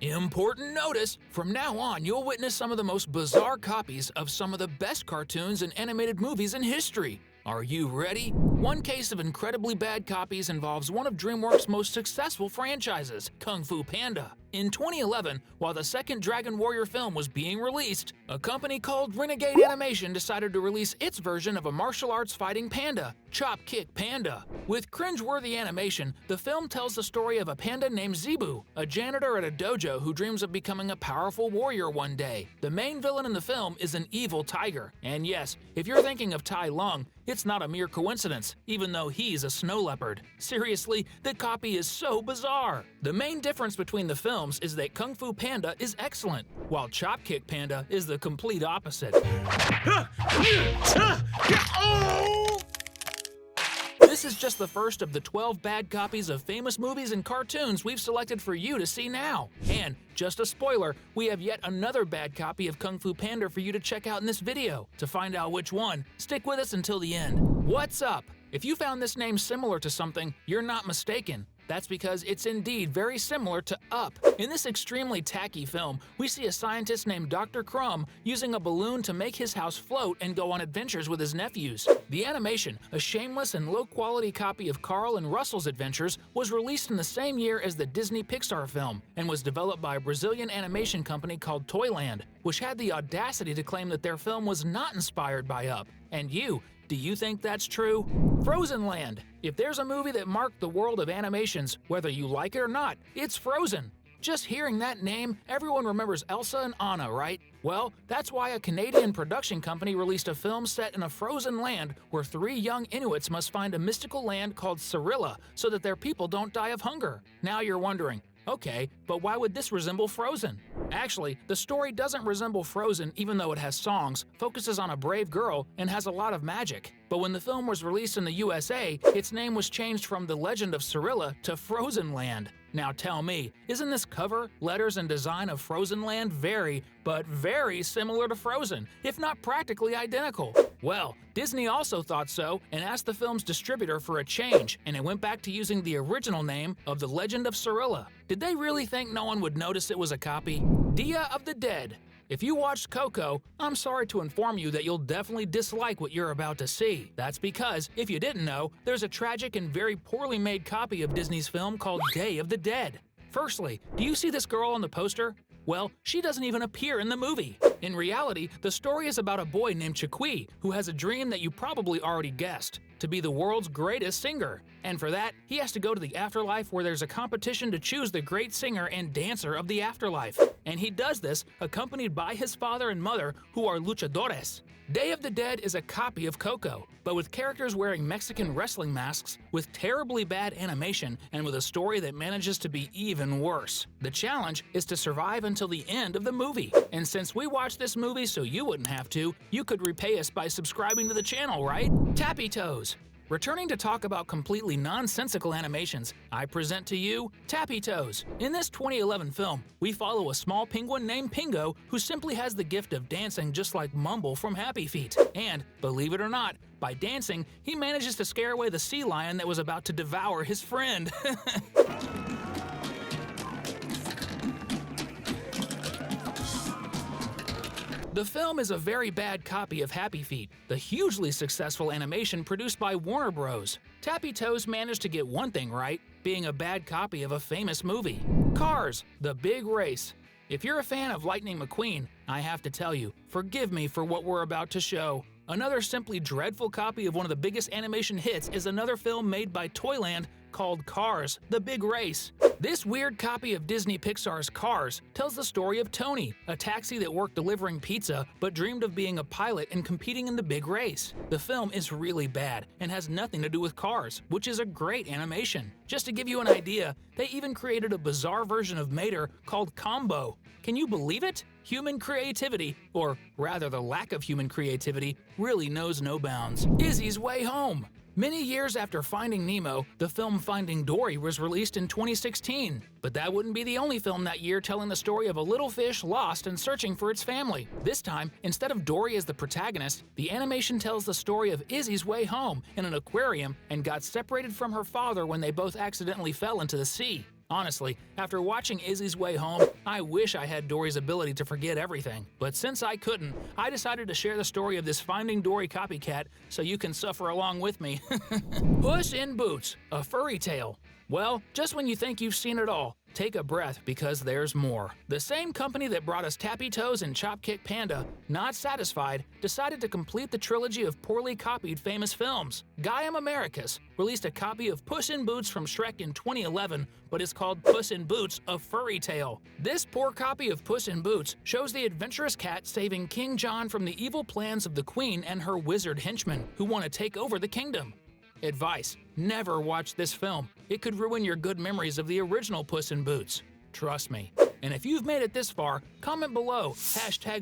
Important notice! From now on, you'll witness some of the most bizarre copies of some of the best cartoons and animated movies in history. Are you ready? One case of incredibly bad copies involves one of DreamWorks' most successful franchises, Kung Fu Panda. In 2011, while the second Dragon Warrior film was being released, a company called Renegade Animation decided to release its version of a martial arts fighting panda, Chop Kick Panda. With cringeworthy animation, the film tells the story of a panda named Zebu, a janitor at a dojo who dreams of becoming a powerful warrior one day. The main villain in the film is an evil tiger. And yes, if you're thinking of Tai Lung, it's not a mere coincidence, even though he's a snow leopard. Seriously, the copy is so bizarre. The main difference between the films is that Kung Fu Panda is excellent, while Chop Kick Panda is the complete opposite. This is just the first of the 12 bad copies of famous movies and cartoons we've selected for you to see now. And, just a spoiler, we have yet another bad copy of Kung Fu Panda for you to check out in this video. To find out which one, stick with us until the end. What's up? If you found this name similar to something, you're not mistaken. That's because it's indeed very similar to Up. In this extremely tacky film, we see a scientist named Dr. Crumb using a balloon to make his house float and go on adventures with his nephews. The animation, a shameless and low-quality copy of Carl and Russell's Adventures, was released in the same year as the Disney Pixar film and was developed by a Brazilian animation company called Toyland, which had the audacity to claim that their film was not inspired by Up. And do you think that's true? Frozen Land. If there's a movie that marked the world of animations, whether you like it or not, it's Frozen. Just hearing that name, everyone remembers Elsa and Anna, right? Well, that's why a Canadian production company released a film set in a frozen land where 3 young Inuits must find a mystical land called Cirilla so that their people don't die of hunger. Now you're wondering, okay, but why would this resemble Frozen? Actually, the story doesn't resemble Frozen even though it has songs, focuses on a brave girl, and has a lot of magic. But when the film was released in the USA, its name was changed from The Legend of Cirilla to Frozen Land. Now tell me, isn't this cover, letters, and design of Frozen Land very, but very similar to Frozen, if not practically identical? Well, Disney also thought so and asked the film's distributor for a change, and it went back to using the original name of The Legend of Cirilla. Did they really think no one would notice it was a copy? Dia of the Dead. If you watched Coco, I'm sorry to inform you that you'll definitely dislike what you're about to see. That's because, if you didn't know, there's a tragic and very poorly made copy of Disney's film called Day of the Dead. Firstly, do you see this girl on the poster? Well, she doesn't even appear in the movie. In reality, the story is about a boy named Chikwi who has a dream that you probably already guessed, to be the world's greatest singer. And for that, he has to go to the afterlife where there's a competition to choose the great singer and dancer of the afterlife. And he does this accompanied by his father and mother, who are luchadores. Day of the Dead is a copy of Coco, but with characters wearing Mexican wrestling masks, with terribly bad animation, and with a story that manages to be even worse. The challenge is to survive until the end of the movie. And since we watched this movie so you wouldn't have to, you could repay us by subscribing to the channel, right? Tapy Toes. Returning to talk about completely nonsensical animations, I present to you Tapy Toes. In this 2011 film, we follow a small penguin named Pingo who simply has the gift of dancing just like Mumble from Happy Feet. And, believe it or not, by dancing, he manages to scare away the sea lion that was about to devour his friend. The film is a very bad copy of Happy Feet, the hugely successful animation produced by Warner Bros. Tapy Toes managed to get one thing right, being a bad copy of a famous movie. Cars, The Big Race. If you're a fan of Lightning McQueen, I have to tell you, forgive me for what we're about to show. Another simply dreadful copy of one of the biggest animation hits is another film made by Toyland called Cars, The Big Race. This weird copy of Disney Pixar's Cars tells the story of Tony, a taxi that worked delivering pizza but dreamed of being a pilot and competing in the big race. The film is really bad and has nothing to do with Cars, which is a great animation. Just to give you an idea, they even created a bizarre version of Mater called Combo. Can you believe it? Human creativity, or rather the lack of human creativity, really knows no bounds. Izzys Way Home. Many years after Finding Nemo, the film Finding Dory was released in 2016. But that wouldn't be the only film that year telling the story of a little fish lost and searching for its family. This time, instead of Dory as the protagonist, the animation tells the story of Izzy's way home in an aquarium and got separated from her father when they both accidentally fell into the sea. Honestly, after watching Izzys Way Home, I wish I had Dory's ability to forget everything. But since I couldn't, I decided to share the story of this Finding Dory copycat so you can suffer along with me. Puss in Boots, a furry tale. Well, just when you think you've seen it all, take a breath because there's more. The same company that brought us Tapy Toes and Chopkick Panda, not satisfied, decided to complete the trilogy of poorly copied famous films. Gaiam Americas released a copy of Puss in Boots from Shrek in 2011, but it's called Puss in Boots, a Furry Tale. This poor copy of Puss in Boots shows the adventurous cat saving King John from the evil plans of the Queen and her wizard henchmen, who want to take over the kingdom. Advice: never watch this film. It could ruin your good memories of the original Puss in Boots. Trust me. And if you've made it this far, comment below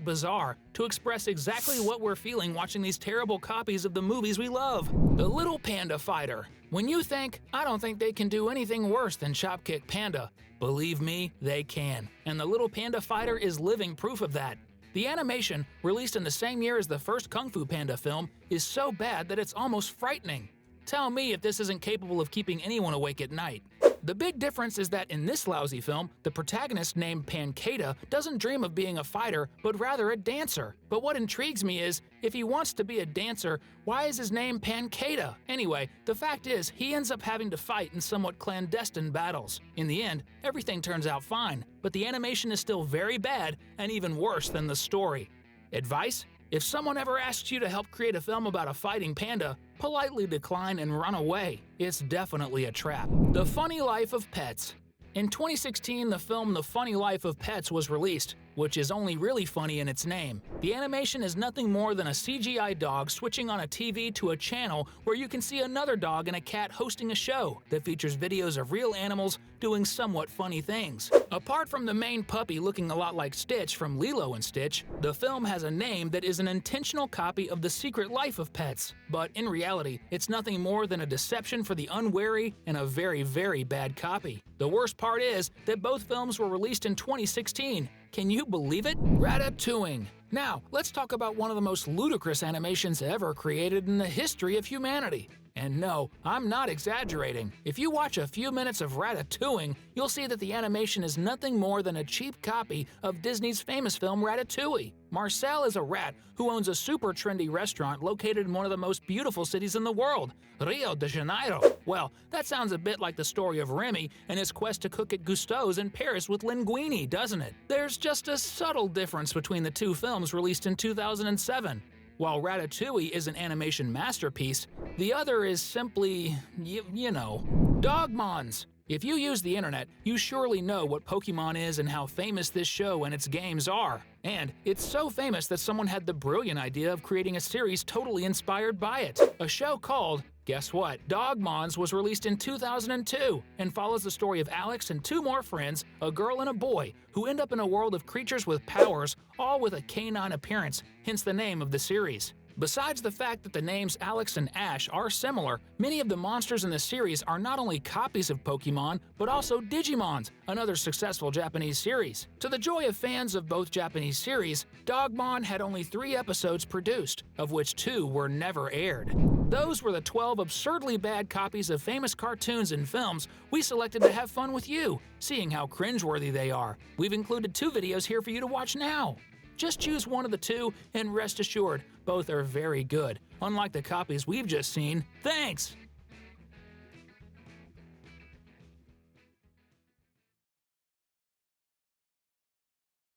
#bizarre to express exactly what we're feeling watching these terrible copies of the movies we love. The Little Panda Fighter. When you think, I don't think they can do anything worse than Chopkick Panda, believe me, they can. And the Little Panda Fighter is living proof of that. The animation, released in the same year as the first Kung Fu Panda film, is so bad that it's almost frightening. Tell me if this isn't capable of keeping anyone awake at night. The big difference is that in this lousy film, the protagonist named Pancata doesn't dream of being a fighter, but rather a dancer. But what intrigues me is, if he wants to be a dancer, why is his name Pancata? Anyway, the fact is, he ends up having to fight in somewhat clandestine battles. In the end, everything turns out fine, but the animation is still very bad and even worse than the story. Advice? If someone ever asks you to help create a film about a fighting panda, politely decline and run away. It's definitely a trap. The Funny Life of Pets. In 2016, the film The Funny Life of Pets was released, which is only really funny in its name. The animation is nothing more than a CGI dog switching on a TV to a channel where you can see another dog and a cat hosting a show that features videos of real animals doing somewhat funny things. Apart from the main puppy looking a lot like Stitch from Lilo and Stitch, the film has a name that is an intentional copy of The Secret Life of Pets. But in reality, it's nothing more than a deception for the unwary and a very, very bad copy. The worst part is that both films were released in 2016. Can you believe it? Ratatouille. Now, let's talk about one of the most ludicrous animations ever created in the history of humanity. And no, I'm not exaggerating. If you watch a few minutes of Ratatouille, you'll see that the animation is nothing more than a cheap copy of Disney's famous film Ratatouille. Marcel is a rat who owns a super trendy restaurant located in one of the most beautiful cities in the world, Rio de Janeiro. Well, that sounds a bit like the story of Remy and his quest to cook at Gusteau's in Paris with linguine, doesn't it? There's just a subtle difference between the two films released in 2007. While Ratatouille is an animation masterpiece, the other is simply, you know, Dogmons. If you use the internet, you surely know what Pokemon is and how famous this show and its games are. And it's so famous that someone had the brilliant idea of creating a series totally inspired by it. A show called, guess what? Dogmons was released in 2002 and follows the story of Alex and two more friends, a girl and a boy, who end up in a world of creatures with powers, all with a canine appearance, hence the name of the series. Besides the fact that the names Alex and Ash are similar, many of the monsters in the series are not only copies of Pokemon, but also Digimons, another successful Japanese series. To the joy of fans of both Japanese series, Dogmon had only 3 episodes produced, of which 2 were never aired. Those were the 12 absurdly bad copies of famous cartoons and films we selected to have fun with you, seeing how cringeworthy they are. We've included 2 videos here for you to watch now. Just choose one of the 2 and rest assured, both are very good. Unlike the copies we've just seen. Thanks!